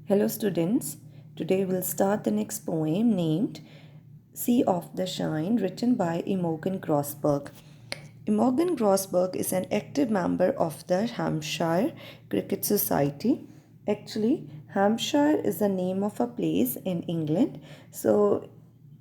Hello students, today we'll start the next poem named Sea of the Shine written by Imogen Grosberg. Imogen Grosberg is an active member of the Hampshire Cricket Society. Actually, Hampshire is the name of a place in England. So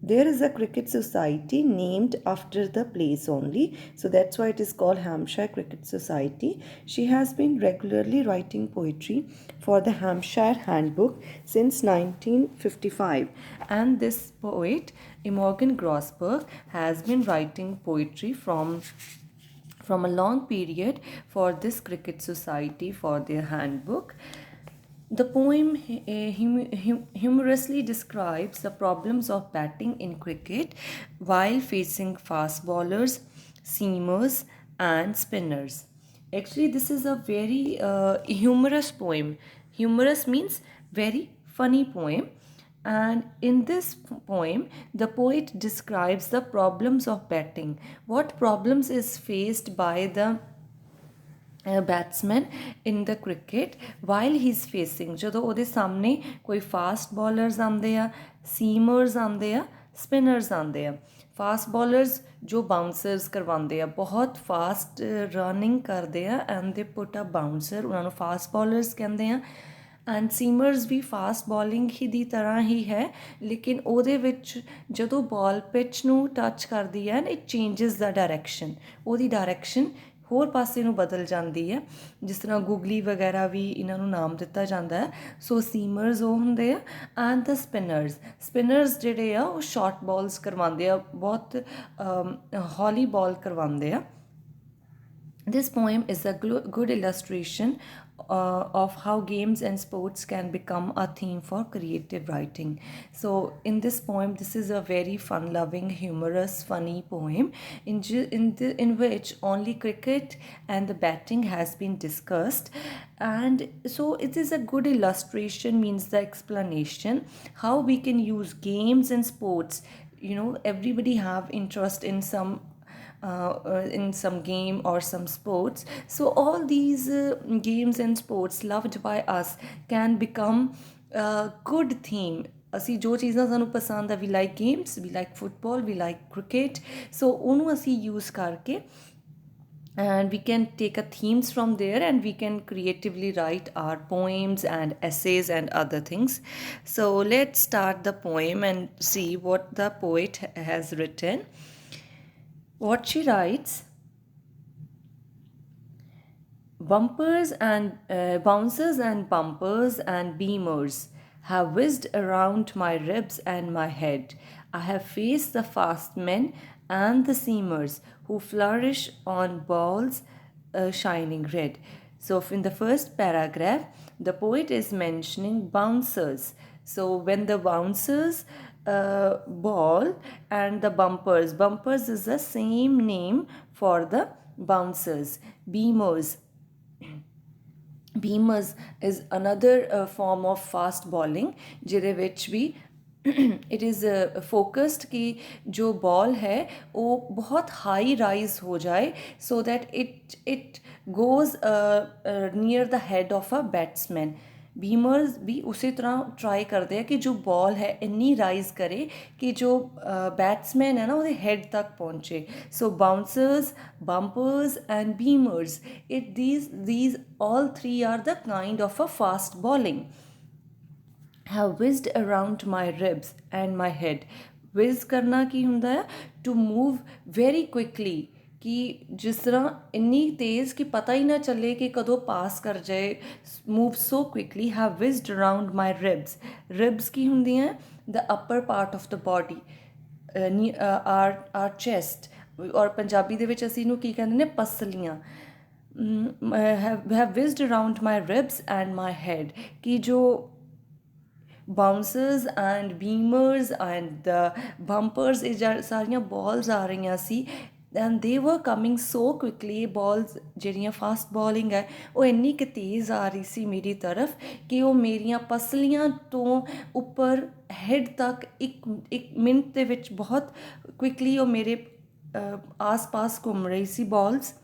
there is a cricket society named after the place only, so that's why it is called Hampshire Cricket Society. She has been regularly writing poetry for the Hampshire Handbook since 1955, and this poet Imogen Grosberg has been writing poetry from a long period for this cricket society for their handbook. The poem humorously describes the problems of batting in cricket while facing fast bowlers, seamers, and spinners. Actually, this is a very humorous poem. Humorous means very funny poem. And in this poem, the poet describes the problems of batting. What problems is faced by the batsman in the cricket while he is facing ਜਦੋਂ ਉਹਦੇ ਸਾਹਮਣੇ ਕੋਈ fast ਬੋਲਰਸ ਆਉਂਦੇ ਆ ਸੀਮਰਸ ਆਉਂਦੇ ਆ ਸਪਿਨਰਸ ਆਉਂਦੇ ਆ ਫਾਸਟ ਬੋਲਰਸ ਜੋ ਬਾਉਂਸਰਸ ਕਰਵਾਉਂਦੇ ਆ ਬਹੁਤ ਫਾਸਟ ਰਨਿੰਗ ਕਰਦੇ ਆ ਐਂਡ ਦੇ ਪੁੱਟ ਅ ਬਾਉਂਸਰ ਉਹਨਾਂ ਨੂੰ ਫਾਸਟ ਬੋਲਰਸ ਕਹਿੰਦੇ ਆ ਐਂਡ ਸੀਮਰਸ ਵੀ ਫਾਸਟ ਬੋਲਿੰਗ ਹੀ ਦੀ ਤਰ੍ਹਾਂ ਹੀ ਹੈ ਲੇਕਿਨ ਉਹਦੇ ਵਿੱਚ ਜਦੋਂ ਬਾਲ ਪਿਚ ਨੂੰ ਟੱਚ ਕਰਦੀ ਹੈ ਇਟ ਚੇਂਜਸ ਦਾ ਡਾਇਰੈਕਸ਼ਨ ਉਹਦੀ ਡਾਇਰੈਕਸ਼ਨ ਹੋਰ ਪਾਸੇ ਨੂੰ ਬਦਲ ਜਾਂਦੀ ਹੈ ਜਿਸ ਤਰ੍ਹਾਂ ਗੁਗਲੀ ਵਗੈਰਾ ਵੀ ਇਹਨਾਂ ਨੂੰ ਨਾਮ ਦਿੱਤਾ ਜਾਂਦਾ ਹੈ ਸੋ ਸੀਮਰਸ ਉਹ ਹੁੰਦੇ ਆ ਐਂਡ ਦ ਸਪਿਨਰਸ ਜਿਹੜੇ ਆ ਉਹ ਸ਼ਾਰਟ ਬਾਲਸ ਕਰਵਾਉਂਦੇ ਆ ਬਹੁਤ ਹੌਲੀ ਬਾਲ ਕਰਵਾਉਂਦੇ ਆ This poem is a good illustration of how games and sports can become a theme for creative writing. So, in this poem, this is a very fun-loving, humorous, funny poem in which only cricket and the batting has been discussed. And so, it is a good illustration, means the explanation how we can use games and sports. You know, everybody have interest in some game or some sports, so all these games and sports loved by us can become a good theme. ਅਸੀਂ ਜੋ ਚੀਜ਼ਾਂ ਸਾਨੂੰ ਪਸੰਦ ਆ ਵੀ like games ਵੀ like football ਵੀ like cricket ਸੋ ਉਹਨੂੰ ਅਸੀਂ use ਕਰਕੇ and we can take a themes from there and we can creatively write our poems and essays and other things. So let's start the poem and see what the poet has written. What she writes: bouncers and bumpers and beamers have whizzed around my ribs and my head. I have faced the fast men and the seamers who flourish on balls shining red. So, in the first paragraph, the poet is mentioning bouncers. So, when the bouncers ball and the bumpers is the same name for the bouncers. Beamers is another form of fast bowling ਜਿਹਦੇ ਵਿੱਚ ਵੀ it is focused कि जो ball है वो बहुत high rise हो जाए so that it goes near the head of a batsman beamers भी उसी तरह ट्राई करते हैं कि जो बॉल है इन्नी राइज करे कि जो बैट्समैन है ना वो हेड तक पहुँचे so bouncers bumpers and beamers it these all three are the kind of a fast bowling have whizzed around my ribs and my head. Whiz करना की ਹੁੰਦਾ है to move very quickly कि जिस तरह इन्नी तेज़ कि पता ही ना चले कि कदों पास कर जाए move so quickly have whizzed around my ribs की ਹੁੰਦੀ ਹੈ the upper part of the body our chest ਔਰ ਪੰਜਾਬੀ ਦੇ ਵਿੱਚ ਅਸੀਂ ਇਹਨੂੰ ਕੀ ਕਹਿੰਦੇ ਨੇ ਪਸਲੀਆਂ have whizzed around my ribs and my head कि जो ਬਾਉਂਸਰਸ ਐਂਡ ਬੀਮਰਸ ਐਂਡ ਬੰਪਰਸ ਇਹ ਸਾਰੀਆਂ ਬਾਲਸ ਆ ਰਹੀਆਂ ਸੀ ਐਂਡ ਦੇ ਵਰ ਕਮਿੰਗ ਸੋ ਕੁਇਕਲੀ ਬਾਲਸ ਜਿਹੜੀਆਂ ਫਾਸਟ ਬੋਲਿੰਗ ਹੈ ਉਹ ਇੰਨੀ ਕੁ ਤੇਜ਼ ਆ ਰਹੀ ਸੀ ਮੇਰੀ ਤਰਫ ਕਿ ਉਹ ਮੇਰੀਆਂ ਪਸਲੀਆਂ ਤੋਂ ਉੱਪਰ ਹੈਡ ਤੱਕ ਇੱਕ ਮਿੰਟ ਦੇ ਵਿੱਚ ਬਹੁਤ ਕੁਇਕਲੀ ਉਹ ਮੇਰੇ ਆਸ ਪਾਸ ਘੁੰਮ ਰਹੀ ਸੀ balls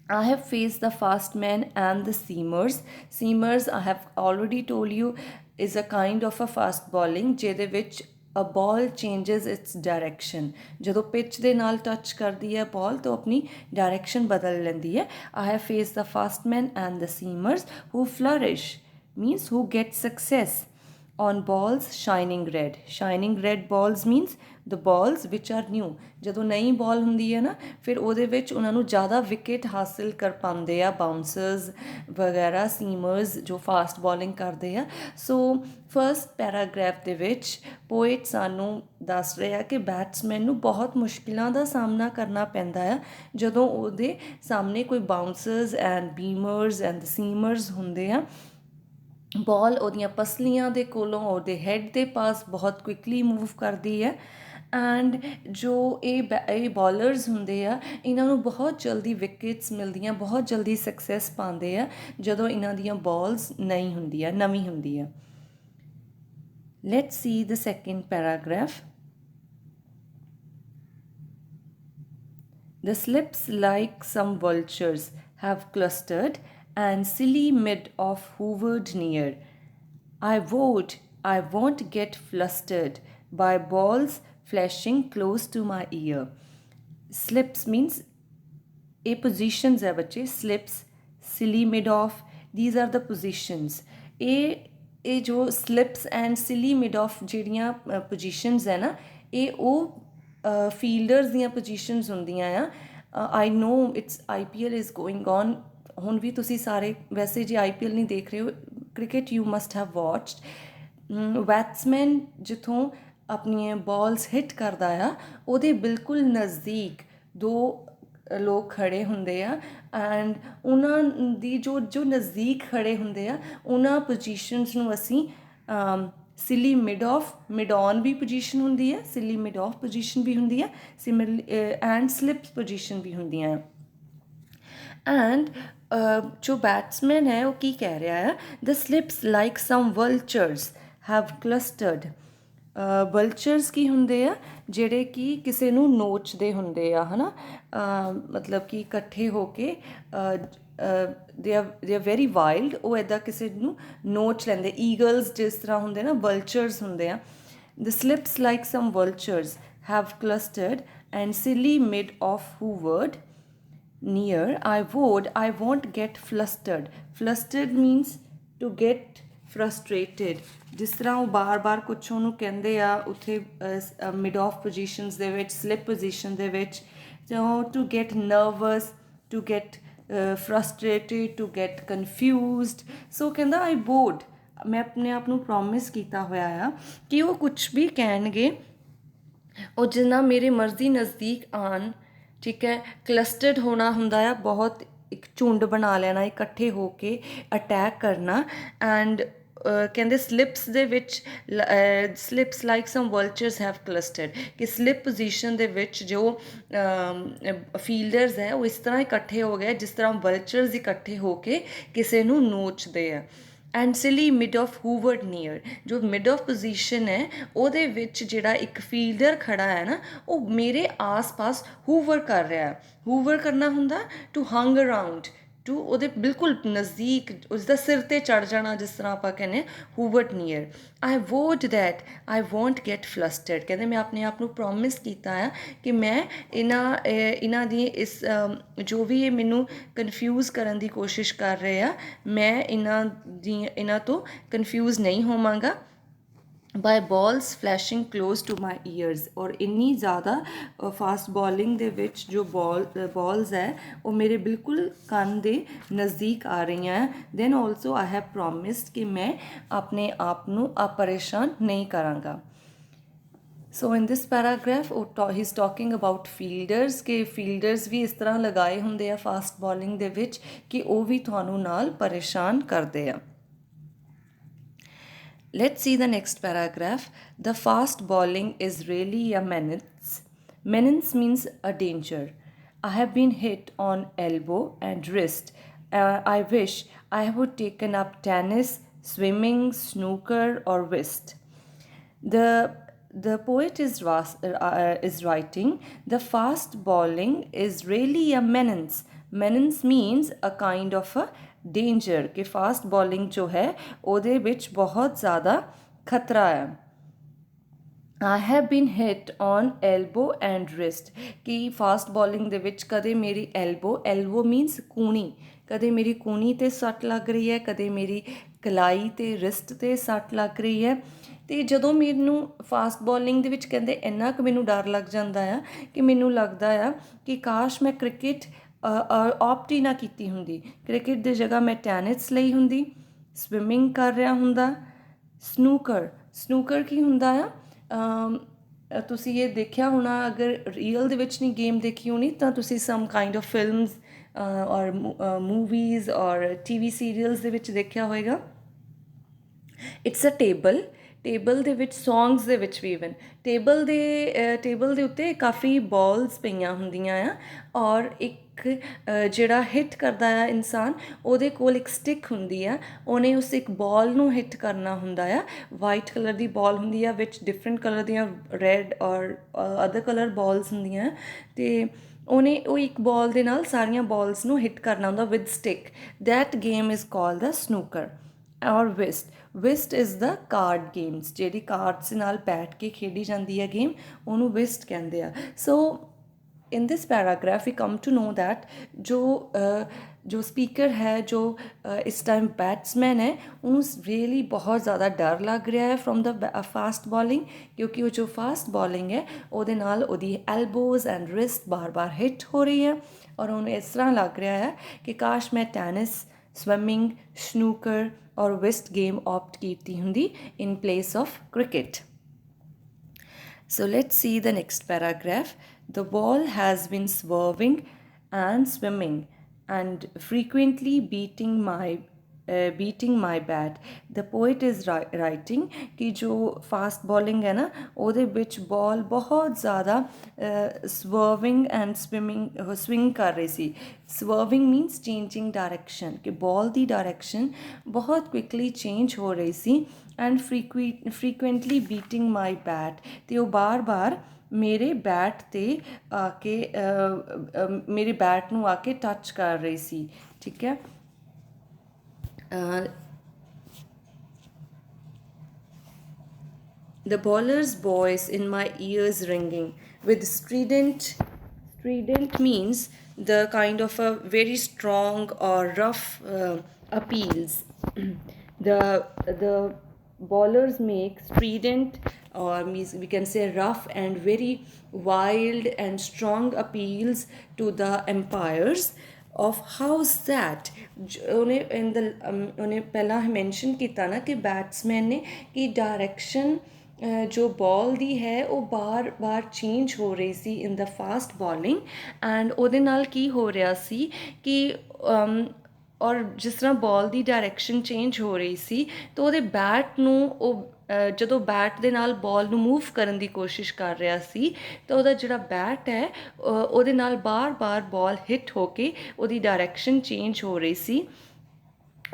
I have faced the fast men and the seamers. Seamers, I have already told you, is a kind of a fast bowling ਜਿਹਦੇ ਵਿੱਚ a ball changes its direction. ਜਦੋਂ pitch ਦੇ ਨਾਲ touch ਕਰਦੀ ਹੈ ball ਤਾਂ ਆਪਣੀ direction ਬਦਲ ਲੈਂਦੀ ਹੈ. I have faced the fast men and the seamers who flourish, means who get success on balls shining red. Shining red balls means the balls which are new. ਜਦੋਂ ਨਈ ਬਾਲ ਹੁੰਦੀ ਹੈ ਨਾ ਫਿਰ ਉਹਦੇ ਵਿੱਚ ਉਹਨਾਂ ਨੂੰ ਜ਼ਿਆਦਾ ਵਿਕਟ ਹਾਸਿਲ ਕਰ ਪਾਉਂਦੇ ਆ ਬਾਉਂਸਰਸ ਵਗੈਰਾ ਸੀਮਰਸ ਜੋ ਫਾਸਟ ਬੋਲਿੰਗ ਕਰਦੇ ਆ. ਸੋ ਫਸਟ ਪੈਰਾਗ੍ਰਾਫ ਦੇ ਵਿੱਚ ਪੋਇਟ ਸਾਨੂੰ ਦੱਸ ਰਿਹਾ ਕਿ ਬੈਟਸਮੈਨ ਨੂੰ ਬਹੁਤ ਮੁਸ਼ਕਿਲਾਂ ਦਾ ਸਾਹਮਣਾ ਕਰਨਾ ਪੈਂਦਾ ਆ ਜਦੋਂ ਉਹਦੇ ਸਾਹਮਣੇ ਕੋਈ ਬਾਉਂਸਰਸ ਐਂਡ ਬੀਮਰਸ ਐਂਡ ਸੀਮਰਸ ਹੁੰਦੇ ਆ. ਬੋਲ ਉਹਦੀਆਂ ਪਸਲੀਆਂ ਦੇ ਕੋਲੋਂ ਉਹਦੇ ਹੈੱਡ ਦੇ ਪਾਸ ਬਹੁਤ ਕੁਇਕਲੀ ਮੂਵ ਕਰਦੀ ਹੈ ਐਂਡ ਜੋ ਇਹ ਬੋਲਰਸ ਹੁੰਦੇ ਆ ਇਹਨਾਂ ਨੂੰ ਬਹੁਤ ਜਲਦੀ ਵਿਕਟਸ ਮਿਲਦੀਆਂ, ਬਹੁਤ ਜਲਦੀ ਸਕਸੈਸ ਪਾਉਂਦੇ ਆ ਜਦੋਂ ਇਹਨਾਂ ਦੀਆਂ ਬੋਲਸ ਨਵੀਂ ਹੁੰਦੀ ਆ. Let's see the second paragraph. The slips like some vultures have clustered and silly mid of hovered near. I won't get flustered by balls flashing close to my ear. Slips means a positions hai bache. Slips, silly mid off, these are the positions. ਇਹ ਜੋ slips and silly mid off ਜਿਹੜੀਆਂ positions ਹੈ ਨਾ ਇਹ ਉਹ ਫੀਲਡਰਸ ਦੀਆਂ positions ਹੁੰਦੀਆਂ ਆ. I know it's IPL is going on. ਹੁਣ ਵੀ ਤੁਸੀਂ ਸਾਰੇ ਵੈਸੇ ਜੇ IPL ਨਹੀਂ ਦੇਖ ਰਹੇ ਹੋ cricket you must have watched. Batsman ਜਿੱਥੋਂ ਆਪਣੀਆਂ ਬਾਲਸ ਹਿੱਟ ਕਰਦਾ ਆ ਉਹਦੇ ਬਿਲਕੁਲ ਨਜ਼ਦੀਕ ਦੋ ਲੋਕ ਖੜੇ ਹੁੰਦੇ ਆ ਐਂਡ ਉਹਨਾਂ ਦੀ ਜੋ ਨਜ਼ਦੀਕ ਖੜੇ ਹੁੰਦੇ ਆ ਉਹਨਾਂ ਪੋਜੀਸ਼ਨਸ ਨੂੰ ਅਸੀਂ ਸਿਲੀ ਮਿਡ ਔਨ ਵੀ ਪੋਜੀਸ਼ਨ ਹੁੰਦੀ ਹੈ, ਸਿਲੀ ਮਿਡ ਆਫ ਪੋਜੀਸ਼ਨ ਵੀ ਹੁੰਦੀ ਹੈ, ਸਿਮਿਲਰਲੀ ਐਂਡ ਸਲਿਪਸ ਪੋਜੀਸ਼ਨ ਵੀ ਹੁੰਦੀਆਂ. ਐਂਡ ਜੋ ਬੈਟਸਮੈਨ ਹੈ ਉਹ ਕੀ ਕਹਿ ਰਿਹਾ ਹੈ, ਦ slips like some vultures have ਕਲਸਟਰਡ. ਵਲਚਰਸ ਕੀ ਹੁੰਦੇ ਆ, ਜਿਹੜੇ ਕਿ ਕਿਸੇ ਨੂੰ ਨੋਚਦੇ ਹੁੰਦੇ ਆ, ਹੈ ਨਾ, ਮਤਲਬ ਕਿ ਇਕੱਠੇ ਹੋ ਕੇ ਦੇ ਆਰ ਵੈਰੀ ਵਾਈਲਡ, ਉਹ ਇੱਦਾਂ ਕਿਸੇ ਨੂੰ ਨੋਚ ਲੈਂਦੇ. ਈਗਲਸ ਜਿਸ ਤਰ੍ਹਾਂ ਹੁੰਦੇ ਨਾ, ਵਲਚਰਸ ਹੁੰਦੇ ਆ. The slips like some vultures have clustered and silly mid off hovered near. I won't get flustered. Flustered means to get frustrated. ਜਿਸ ਤਰ੍ਹਾਂ ਉਹ ਬਾਰ ਕੁਛ ਉਹਨੂੰ ਕਹਿੰਦੇ ਆ ਉੱਥੇ ਮਿਡ ਆਫ ਪੋਜੀਸ਼ਨਸ ਦੇ ਵਿੱਚ, ਸਲਿਪ ਪੋਜੀਸ਼ਨ ਦੇ ਵਿੱਚ, to get nervous, to get frustrated, to get confused. So ਕਹਿੰਦਾ ਆਈ ਬੋਰਡ, ਮੈਂ ਆਪਣੇ ਆਪ ਨੂੰ ਪ੍ਰੋਮਿਸ ਕੀਤਾ ਹੋਇਆ ਆ ਕਿ ਉਹ ਕੁਛ ਵੀ ਕਹਿਣਗੇ ਉਹ ਜਿੰਨਾ ਮੇਰੀ ਮਰਜ਼ੀ ਨਜ਼ਦੀਕ ਆਉਣ, ਠੀਕ ਹੈ. ਕਲਸਟਰਡ ਹੋਣਾ ਹੁੰਦਾ ਆ, ਬਹੁਤ ਇੱਕ ਝੁੰਡ ਬਣਾ ਲੈਣਾ, ਇਕੱਠੇ ਹੋ ਕੇ ਅਟੈਕ ਕਰਨਾ. ਐਂਡ ਕਹਿੰਦੇ ਸਲਿਪਸ ਦੇ ਵਿੱਚ, slips like some vultures have ਕਲਸਟਰਡ, ਕਿ ਸਲਿਪ ਪੋਜੀਸ਼ਨ ਦੇ ਵਿੱਚ ਜੋ ਫੀਲਡਰਸ ਹੈ ਉਹ ਇਸ ਤਰ੍ਹਾਂ ਇਕੱਠੇ ਹੋ ਗਏ ਜਿਸ ਤਰ੍ਹਾਂ ਵਲਚਰਸ ਇਕੱਠੇ ਹੋ ਕੇ ਕਿਸੇ ਨੂੰ ਨੋਚਦੇ ਆ. And silly mid off hovered near, ਜੋ ਮਿਡ ਆਫ ਪੋਜੀਸ਼ਨ ਹੈ ਉਹਦੇ ਵਿੱਚ ਜਿਹੜਾ ਇੱਕ ਫੀਲਡਰ ਖੜਾ ਹੈ ਨਾ, ਉਹ ਮੇਰੇ ਆਸ ਪਾਸ ਹੂਵਰ ਕਰ ਰਿਹਾ. ਹੂਵਰ ਕਰਨਾ ਹੁੰਦਾ ਟੂ ਹੰਗ ਅਰਾਊਂਡ, ਟੂ ਉਹਦੇ ਬਿਲਕੁਲ ਨਜ਼ਦੀਕ, ਉਸਦਾ ਸਿਰ 'ਤੇ ਚੜ੍ਹ ਜਾਣਾ, ਜਿਸ ਤਰ੍ਹਾਂ ਆਪਾਂ ਕਹਿੰਦੇ hovered near. I vowed that I won't get flustered. ਕਹਿੰਦੇ ਮੈਂ ਆਪਣੇ ਆਪ ਨੂੰ ਪ੍ਰੋਮਿਸ ਕੀਤਾ ਆ ਕਿ ਮੈਂ ਇਹਨਾਂ ਦੀ ਇਸ ਜੋ ਵੀ ਇਹ ਮੈਨੂੰ ਕਨਫਿਊਜ਼ ਕਰਨ ਦੀ ਕੋਸ਼ਿਸ਼ ਕਰ ਰਹੇ ਆ, ਮੈਂ ਇਹਨਾਂ ਤੋਂ ਕਨਫਿਊਜ਼ ਨਹੀਂ ਹੋਵਾਂਗਾ. By balls flashing close to my ears. ਔਰ ਇੰਨੀ ਜ਼ਿਆਦਾ ਫਾਸਟ ਬੋਲਿੰਗ ਦੇ ਵਿੱਚ ਜੋ ਬਾਲਸ ਹੈ ਉਹ ਮੇਰੇ ਬਿਲਕੁਲ ਕੰਨ ਦੇ ਨਜ਼ਦੀਕ ਆ ਰਹੀਆਂ ਹੈ. Then also I have promised ਕਿ ਮੈਂ ਆਪਣੇ ਆਪ ਨੂੰ ਪਰੇਸ਼ਾਨ ਨਹੀਂ ਕਰਾਂਗਾ. So in this paragraph he is talking about fielders, ਕਿ ਫੀਲਡਰਸ ਵੀ ਇਸ ਤਰ੍ਹਾਂ ਲਗਾਏ ਹੁੰਦੇ ਆ ਫਾਸਟ ਬੋਲਿੰਗ ਦੇ ਵਿੱਚ ਕਿ ਉਹ ਵੀ ਤੁਹਾਨੂੰ ਨਾਲ ਪਰੇਸ਼ਾਨ ਕਰਦੇ ਆ. Let's see the next paragraph. The fast bowling is really a menace. Menace means a danger. I have been hit on elbow and wrist. I wish I would taken up tennis, swimming, snooker or whist. The poet is writing, the fast bowling is really a menace. Menace means a kind of a danger कि fast bowling जो है ਉਹਦੇ ਵਿੱਚ ਬਹੁਤ ਜ਼ਿਆਦਾ ਖਤਰਾ ਹੈ। I have been hit on elbow and wrist कि फास्ट बॉलिंग ਦੇ ਵਿੱਚ ਕਦੇ ਮੇਰੀ elbow means ਕੂਣੀ, ਕਦੇ ਮੇਰੀ ਕੂਣੀ ਤੇ ਸੱਟ ਲੱਗ ਰਹੀ ਹੈ, ਕਦੇ ਮੇਰੀ ਕਲਾਈ ਤੇ ਰਿਸਟ ਤੇ ਸੱਟ ਲੱਗ ਰਹੀ ਹੈ। ਅਤੇ ਜਦੋਂ ਮੈਨੂੰ ਫਾਸਟ ਬੋਲਿੰਗ ਦੇ ਵਿੱਚ ਕਹਿੰਦੇ ਇੰਨਾ ਕੁ ਮੈਨੂੰ ਡਰ ਲੱਗ ਜਾਂਦਾ ਆ ਕਿ ਮੈਨੂੰ ਲੱਗਦਾ ਆ ਕਿ ਕਾਸ਼ ਮੈਂ ਕ੍ਰਿਕਟ ਆਪਟ ਹੀ ਨਾ ਕੀਤੀ ਹੁੰਦੀ, ਕ੍ਰਿਕਟ ਦੀ ਜਗ੍ਹਾ ਮੈਂ ਟੈਨਿਸ ਲਈ ਹੁੰਦੀ, ਸਵਿਮਿੰਗ ਕਰ ਰਿਹਾ ਹੁੰਦਾ। ਸਨੂਕਰ ਕੀ ਹੁੰਦਾ ਆ, ਤੁਸੀਂ ਇਹ ਦੇਖਿਆ ਹੋਣਾ, ਅਗਰ ਰੀਅਲ ਦੇ ਵਿੱਚ ਨਹੀਂ ਗੇਮ ਦੇਖੀ ਹੋਣੀ ਤਾਂ ਤੁਸੀਂ ਸਮ ਕਾइंड ऑफ ਫਿਲਮਸ ਔਰ ਮੂਵੀਜ਼ ਔਰ TV ਸੀਰੀਅਲਸ ਦੇ ਵਿੱਚ ਦੇਖਿਆ ਹੋਏਗਾ। ਇਟਸ ਅ ਟੇਬਲ ਦੇ ਵਿੱਚ ਸੌਂਗਸ ਦੇ ਵਿੱਚ ਵੀ ਇਵਨ ਟੇਬਲ ਦੇ ਉੱਤੇ ਕਾਫੀ ਬੋਲਸ ਪਈਆਂ ਹੁੰਦੀਆਂ ਆ ਔਰ ਇੱਕ ਜਿਹੜਾ ਹਿੱਟ ਕਰਦਾ ਆ ਇਨਸਾਨ, ਉਹਦੇ ਕੋਲ ਇੱਕ ਸਟਿਕ ਹੁੰਦੀ ਆ, ਉਹਨੇ ਉਸ ਇੱਕ ਬੋਲ ਨੂੰ ਹਿੱਟ ਕਰਨਾ ਹੁੰਦਾ ਆ। ਵਾਈਟ ਕਲਰ ਦੀ ਬੋਲ ਹੁੰਦੀ ਆ, ਵਿੱਚ ਡਿਫਰੈਂਟ ਕਲਰ ਦੀਆਂ ਰੈਡ ਔਰ ਅਦਰ ਕਲਰ ਬੋਲਸ ਹੁੰਦੀਆਂ ਅਤੇ ਉਹਨੇ ਉਹ ਇੱਕ ਬੋਲ ਦੇ ਨਾਲ ਸਾਰੀਆਂ ਬੋਲਸ ਨੂੰ ਹਿੱਟ ਕਰਨਾ ਹੁੰਦਾ with stick. That game is called the snooker or whist is the card games, ਜਿਹੜੀ ਕਾਰਡਸ ਨਾਲ ਬੈਠ ਕੇ ਖੇਡੀ ਜਾਂਦੀ ਹੈ ਗੇਮ, ਉਹਨੂੰ ਵਿਸਟ ਕਹਿੰਦੇ ਆ। ਸੋ in this paragraph we come to know that ਜੋ ਸਪੀਕਰ ਹੈ, ਜੋ ਇਸ ਟਾਈਮ ਬੈਟਸਮੈਨ ਹੈ, ਉਹਨੂੰ ਰੀਅਲੀ ਬਹੁਤ ਜ਼ਿਆਦਾ ਡਰ ਲੱਗ ਰਿਹਾ ਹੈ ਫਰੋਮ ਦਾ ਫਾਸਟ ਬੋਲਿੰਗ, ਕਿਉਂਕਿ ਉਹ ਜੋ ਫਾਸਟ ਬੋਲਿੰਗ ਹੈ ਉਹਦੇ ਨਾਲ ਉਹਦੀ ਐਲਬੋਜ਼ ਐਂਡ ਰਿਸਟ ਬਾਰ ਹਿੱਟ ਹੋ ਰਹੀ ਹੈ ਔਰ ਉਹਨੂੰ ਇਸ ਤਰ੍ਹਾਂ ਲੱਗ ਰਿਹਾ ਹੈ ਕਿ ਕਾਸ਼ ਮੈਂ tennis, swimming, snooker or ਵਿਸਟ game opt ਕੀਤੀ ਹੁੰਦੀ in place of cricket. So let's see the next paragraph. The ball has been swerving and swimming and frequently beating my bat. The poet is writing कि जो fast bowling है ना, ਉਹਦੇ ਵਿੱਚ ball ਬਹੁਤ ਜ਼ਿਆਦਾ swerving and swing ਕਰ ਰਹੀ ਸੀ। swerving means changing direction, ਕਿ ball ਦੀ direction ਬਹੁਤ quickly change ਹੋ ਰਹੀ ਸੀ and frequently beating my bat, ਅਤੇ ਉਹ ਬਾਰ ਮੇਰੇ ਬੈਟ 'ਤੇ ਆ ਕੇ ਮੇਰੇ ਬੈਟ ਨੂੰ ਆ ਕੇ ਟੱਚ ਕਰ ਰਹੀ ਸੀ। ਠੀਕ ਹੈ। The bowler's voice in my ears ringing with strident means the kind of a very strong or rough appeals. The bowlers make strident, or we can say rough and very wild and strong appeals to the umpires of how's that. ਉਹਨੇ ਪਹਿਲਾਂ mention ਕੀਤਾ ਨਾ ਕਿ batsman ਨੇ ਕਿ direction ਜੋ ਬੋਲ ਦੀ ਹੈ ਉਹ ਬਾਰ ਚੇਂਜ ਹੋ ਰਹੀ ਸੀ ਇਨ ਦਾ ਫਾਸਟ ਬੋਲਿੰਗ, ਐਂਡ ਉਹਦੇ ਨਾਲ ਕੀ ਹੋ ਰਿਹਾ ਸੀ ਕਿ ਔਰ ਜਿਸ ਤਰ੍ਹਾਂ ਬੋਲ ਦੀ ਡਾਇਰੈਕਸ਼ਨ ਚੇਂਜ ਹੋ ਰਹੀ ਸੀ ਤਾਂ ਉਹਦੇ ਬੈਟ ਨੂੰ ਉਹ ਜਦੋਂ ਬੈਟ ਦੇ ਨਾਲ ਬੋਲ ਨੂੰ ਮੂਵ ਕਰਨ ਦੀ ਕੋਸ਼ਿਸ਼ ਕਰ ਰਿਹਾ ਸੀ ਤਾਂ ਉਹਦਾ ਜਿਹੜਾ ਬੈਟ ਹੈ ਉਹਦੇ ਨਾਲ ਬਾਰ ਬੋਲ ਹਿੱਟ ਹੋ ਕੇ ਉਹਦੀ ਡਾਇਰੈਕਸ਼ਨ ਚੇਂਜ ਹੋ ਰਹੀ ਸੀ।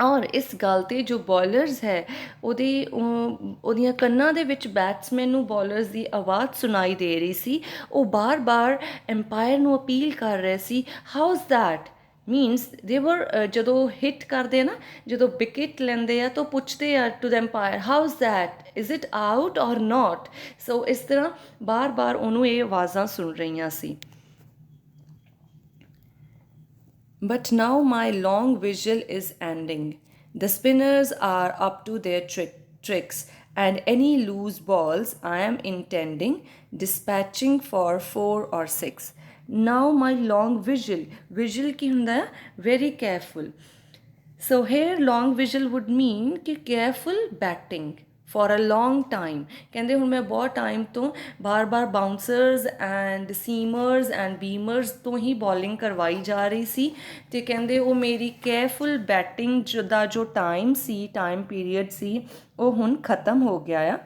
ਔਰ ਇਸ ਗੱਲ 'ਤੇ ਜੋ ਬੋਲਰਸ ਹੈ ਉਹਦੀਆਂ ਕੰਨਾਂ ਦੇ ਵਿੱਚ ਬੈਟਸਮੈਨ ਨੂੰ ਬੋਲਰਸ ਦੀ ਆਵਾਜ਼ ਸੁਣਾਈ ਦੇ ਰਹੀ ਸੀ। ਉਹ ਬਾਰ ਐਮਪਾਇਰ ਨੂੰ ਅਪੀਲ ਕਰ ਰਹੇ ਸੀ, ਹਾਊਜ਼ ਦੈਟ ਮੀਨਸ ਦੇ ਵਰ ਜਦੋਂ ਹਿੱਟ ਕਰਦੇ ਆ ਨਾ, ਜਦੋਂ ਵਿਕਟ ਲੈਂਦੇ ਆ ਤਾਂ ਪੁੱਛਦੇ ਆ to the umpire, how's that, is it out or not. So ਇਸ ਤਰ੍ਹਾਂ ਬਾਰ ਉਹਨੂੰ ਇਹ ਆਵਾਜ਼ਾਂ ਸੁਣ ਰਹੀਆਂ ਸੀ। But now my long vigil is ending. The spinners are up to their tricks, and any loose balls I am intending dispatching for 4 or 6. Now my long vigil ਕੀ ਹੁੰਦਾ ਹੈ, very careful. So here long vigil would mean ਕਿ careful batting for a long time. ਕਹਿੰਦੇ ਹੁਣ ਮੈਂ ਬਹੁਤ time ਤੋਂ ਬਾਰ bouncers and ਸੀਮਰਸ and ਬੀਮਰਸ ਤੋਂ ਹੀ bowling ਕਰਵਾਈ ਜਾ ਰਹੀ ਸੀ, ਅਤੇ ਕਹਿੰਦੇ ਉਹ ਮੇਰੀ ਕੇਅਰਫੁਲ ਬੈਟਿੰਗ ਦਾ ਜੋ ਟਾਈਮ ਪੀਰੀਅਡ ਸੀ ਉਹ ਹੁਣ ਖ਼ਤਮ ਹੋ ਗਿਆ ਆ।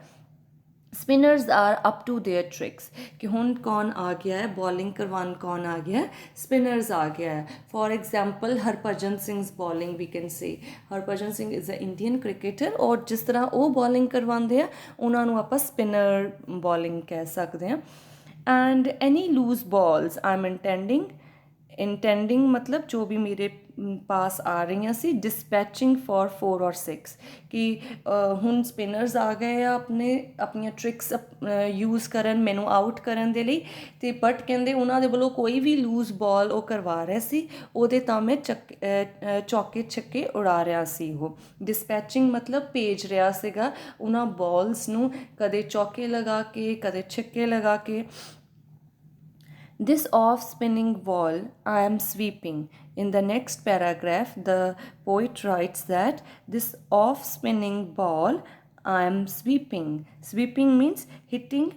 Spinners are up to their tricks, ਕਿ ਹੁਣ ਕੌਣ ਆ ਗਿਆ ਹੈ ਬੋਲਿੰਗ ਕਰਵਾਉਣ, ਕੌਣ ਆ ਗਿਆ ਹੈ, ਸਪਿਨਰਸ ਆ ਗਿਆ ਹੈ। For example Harbhajan Singh's bowling we can say, Harbhajan Singh is a Indian cricketer, और जिस तरह वो बॉलिंग करवाते हैं उन्होंने आप स्पिनर बॉलिंग कह सकते हैं। And any loose balls I am intending, intending ਮਤਲਬ ਜੋ ਵੀ ਮੇਰੇ ਪਾਸ ਆ ਰਹੀਆਂ ਸੀ, ਡਿਸਪੈਚਿੰਗ ਫॉर 4 ਔਰ 6 ਕਿ ਹੁਣ ਸਪਿਨਰਸ ਆ ਗਏ ਆ ਆਪਣੀਆਂ ਟ੍ਰਿਕਸ ਯੂਜ਼ ਕਰਨ ਮੈਨੂੰ ਆਊਟ ਕਰਨ ਦੇ ਲਈ, ਅਤੇ ਬਟ ਕਹਿੰਦੇ ਉਹਨਾਂ ਦੇ ਵੱਲੋਂ ਕੋਈ ਵੀ ਲੂਜ਼ ਬਾਲ ਉਹ ਕਰਵਾ ਰਿਹਾ ਸੀ ਉਹਦੇ ਤਾਂ ਮੈਂ ਚੌਕੇ ਛੱਕੇ ਉਡਾ ਰਿਹਾ ਸੀ। ਉਹ ਡਿਸਪੈਚਿੰਗ ਮਤਲਬ ਭੇਜ ਰਿਹਾ ਸੀਗਾ ਉਹਨਾਂ ਬਾਲਸ ਨੂੰ, ਕਦੇ ਚੌਕੇ ਲਗਾ ਕੇ ਕਦੇ ਛੱਕੇ ਲਗਾ ਕੇ। This off spinning ball I am sweeping. In the next paragraph, the poet writes that this off spinning ball I am sweeping. Sweeping means hitting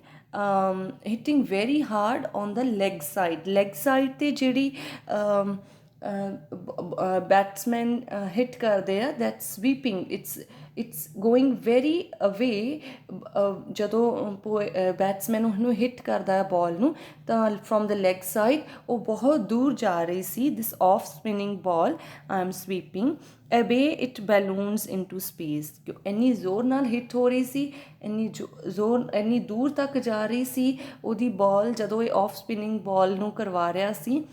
very hard on the leg side. Leg side ਤੇ ਜਿਹੜੀ batsman hit ਕਰਦੇ ਆ, that sweeping, it's going very ਅਵੇ। ਜਦੋਂ batsman ਉਹਨੂੰ hit ਕਰਦਾ ਹੈ ਬਾਲ ਨੂੰ ਤਾਂ ਫਰੋਮ ਦ ਲੈਗ ਸਾਈਡ ਉਹ ਬਹੁਤ ਦੂਰ ਜਾ ਰਹੀ ਸੀ। This off spinning ball I am sweeping away it balloons into space. ਇੰਨੀ ਜ਼ੋਰ ਨਾਲ ਹਿੱਟ ਹੋ ਰਹੀ ਸੀ, ਇੰਨੀ ਦੂਰ ਤੱਕ ਜਾ ਰਹੀ ਸੀ ਉਹਦੀ ਬਾਲ। ਜਦੋਂ ਇਹ ਆਫ ਸਪਿਨਿੰਗ ਬਾਲ ਨੂੰ ਕਰਵਾ ਰਿਹਾ ਸੀ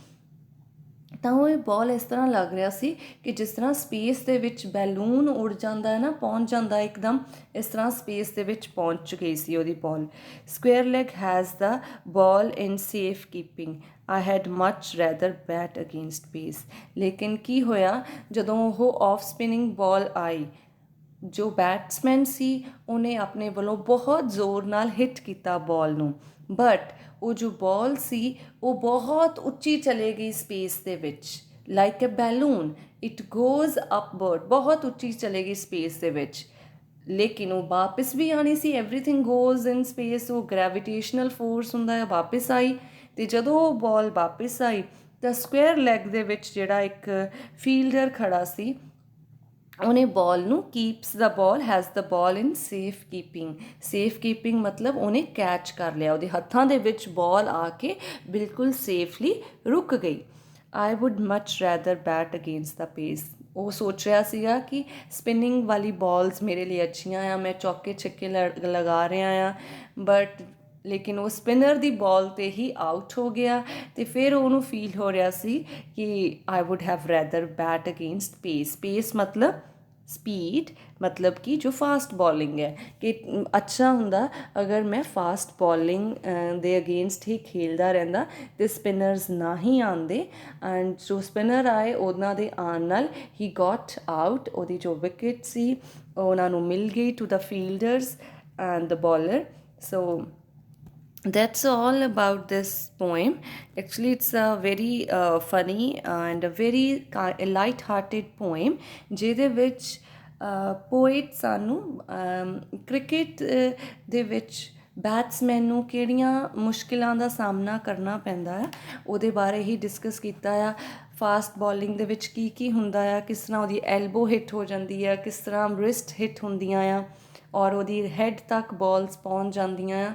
ਤਾਂ ਉਹ ਇਹ ਬਾਲ ਇਸ ਤਰ੍ਹਾਂ ਲੱਗ ਰਿਹਾ ਸੀ ਕਿ ਜਿਸ ਤਰ੍ਹਾਂ ਸਪੇਸ ਦੇ ਵਿੱਚ ਬੈਲੂਨ ਉੜ ਜਾਂਦਾ ਹੈ ਨਾ, ਪਹੁੰਚ ਜਾਂਦਾ ਇੱਕਦਮ, ਇਸ ਤਰ੍ਹਾਂ ਸਪੇਸ ਦੇ ਵਿੱਚ ਪਹੁੰਚ ਗਈ ਸੀ ਉਹਦੀ ball. Square leg has the ball in safe keeping, I had much rather bat against pace. ਲੇਕਿਨ ਕੀ ਹੋਇਆ ਜਦੋਂ ਉਹ ਆਫ ਸਪਿਨਿੰਗ ਬਾਲ ਆਈ, ਜੋ ਬੈਟਸਮੈਨ ਸੀ ਉਹਨੇ ਆਪਣੇ ਵੱਲੋਂ ਬਹੁਤ ਜ਼ੋਰ ਨਾਲ ਹਿੱਟ ਕੀਤਾ ਬਾਲ ਨੂੰ, ਬਟ ਉਹ ਜੋ ਬਾਲ ਸੀ ਉਹ ਬਹੁਤ ਉੱਚੀ ਚਲੇ ਗਈ ਸਪੇਸ ਦੇ ਵਿੱਚ, like a balloon it goes upward, ਬਹੁਤ ਉੱਚੀ ਚਲੇ ਗਈ ਸਪੇਸ ਦੇ ਵਿੱਚ। ਲੇਕਿਨ ਉਹ ਵਾਪਿਸ ਵੀ ਆਉਣੀ ਸੀ, ਐਵਰੀਥਿੰਗ ਗੋਜ਼ ਇਨ ਸਪੇਸ, ਉਹ ਗ੍ਰੈਵੀਟੇਸ਼ਨਲ ਫੋਰਸ ਹੁੰਦਾ ਹੈ, ਵਾਪਿਸ ਆਈ। ਅਤੇ ਜਦੋਂ ਉਹ ਬਾਲ ਵਾਪਿਸ ਆਈ ਤਾਂ ਸਕੁਏਅਰ ਲੈਗ ਦੇ ਵਿੱਚ ਜਿਹੜਾ ਇੱਕ ਫੀਲਡਰ ਖੜਾ ਸੀ ਉਹਨੇ ਬਾਲ ਨੂੰ, keeps the ball has the ball in safe keeping. Safe keeping ਮਤਲਬ ਉਹਨੇ ਕੈਚ ਕਰ ਲਿਆ, ਉਹਦੇ ਹੱਥਾਂ ਦੇ ਵਿੱਚ ਬਾਲ ਆ ਕੇ ਬਿਲਕੁਲ ਸੇਫਲੀ ਰੁਕ ਗਈ। I would much rather bat against the pace. ਉਹ ਸੋਚ ਰਿਹਾ ਸੀਗਾ ਕਿ ਸਪਿਨਿੰਗ ਵਾਲੀ ਬਾਲਸ ਮੇਰੇ ਲਈ ਅੱਛੀਆਂ ਆ, ਮੈਂ ਚੌਕੇ ਛੱਕੇ ਲਗਾ ਰਿਹਾ ਆ, ਬਟ ਲੇਕਿਨ ਉਹ ਸਪਿਨਰ ਦੀ ਬਾਲ 'ਤੇ ਹੀ ਆਊਟ ਹੋ ਗਿਆ। ਅਤੇ ਫਿਰ ਉਹਨੂੰ ਫੀਲ ਹੋ ਰਿਹਾ ਸੀ ਕਿ ਆਈ wood have rather bat against ਪੇਸ। ਪੇਸ ਮਤਲਬ ਸਪੀਡ, ਮਤਲਬ ਕਿ ਜੋ ਫਾਸਟ ਬੋਲਿੰਗ ਹੈ, ਕਿ ਅੱਛਾ ਹੁੰਦਾ ਅਗਰ ਮੈਂ ਫਾਸਟ ਬੋਲਿੰਗ ਦੇ ਅਗੇਂਸਟ ਹੀ ਖੇਲਦਾ ਰਹਿੰਦਾ ਅਤੇ ਸਪਿਨਰਸ ਨਾ ਹੀ ਆਉਂਦੇ। ਐਂਡ ਜੋ ਸਪਿਨਰ ਆਏ ਉਹਨਾਂ ਦੇ ਆਉਣ ਨਾਲ ਹੀ ਗੋਟ ਆਊਟ, ਉਹਦੀ ਜੋ ਵਿਕਟ ਸੀ ਉਹਨਾਂ ਨੂੰ ਮਿਲ ਗਈ to the fielders and the bowler. So that's all about this poem. Actually it's a very funny and a very light-hearted poem ਜਿਹਦੇ ਵਿੱਚ ਪੋਇਟ ਸਾਨੂੰ ਕ੍ਰਿਕਟ ਦੇ ਵਿੱਚ ਬੈਟਸਮੈਨ ਨੂੰ ਕਿਹੜੀਆਂ ਮੁਸ਼ਕਿਲਾਂ ਦਾ ਸਾਹਮਣਾ ਕਰਨਾ ਪੈਂਦਾ ਆ ਉਹਦੇ ਬਾਰੇ ਹੀ ਡਿਸਕਸ ਕੀਤਾ ਆ। ਫਾਸਟ ਬੋਲਿੰਗ ਦੇ ਵਿੱਚ ਕੀ ਕੀ ਹੁੰਦਾ ਆ, ਕਿਸ ਤਰ੍ਹਾਂ ਉਹਦੀ ਐਲਬੋ ਹਿੱਟ ਹੋ ਜਾਂਦੀ ਆ, ਕਿਸ ਤਰ੍ਹਾਂ ਰਿਸਟ ਹਿੱਟ ਹੁੰਦੀਆਂ ਆ ਔਰ ਉਹਦੀ ਹੈੱਡ ਤੱਕ ਬਾਲਸ ਪਹੁੰਚ ਜਾਂਦੀਆਂ ਆ,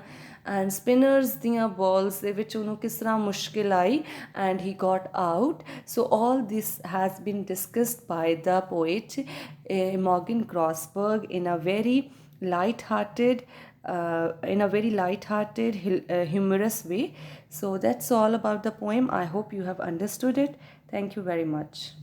ਐਂਡ ਸਪਿਨਰਸ ਦੀਆਂ ਬਾਲਸ ਦੇ ਵਿੱਚ ਉਹਨੂੰ ਕਿਸ ਤਰ੍ਹਾਂ ਮੁਸ਼ਕਿਲ ਆਈ and he got out. So all this has been discussed by the poet Morgan Grosberg in a very light-hearted humorous way. So that's all about the poem. I hope you have understood it. Thank you very much.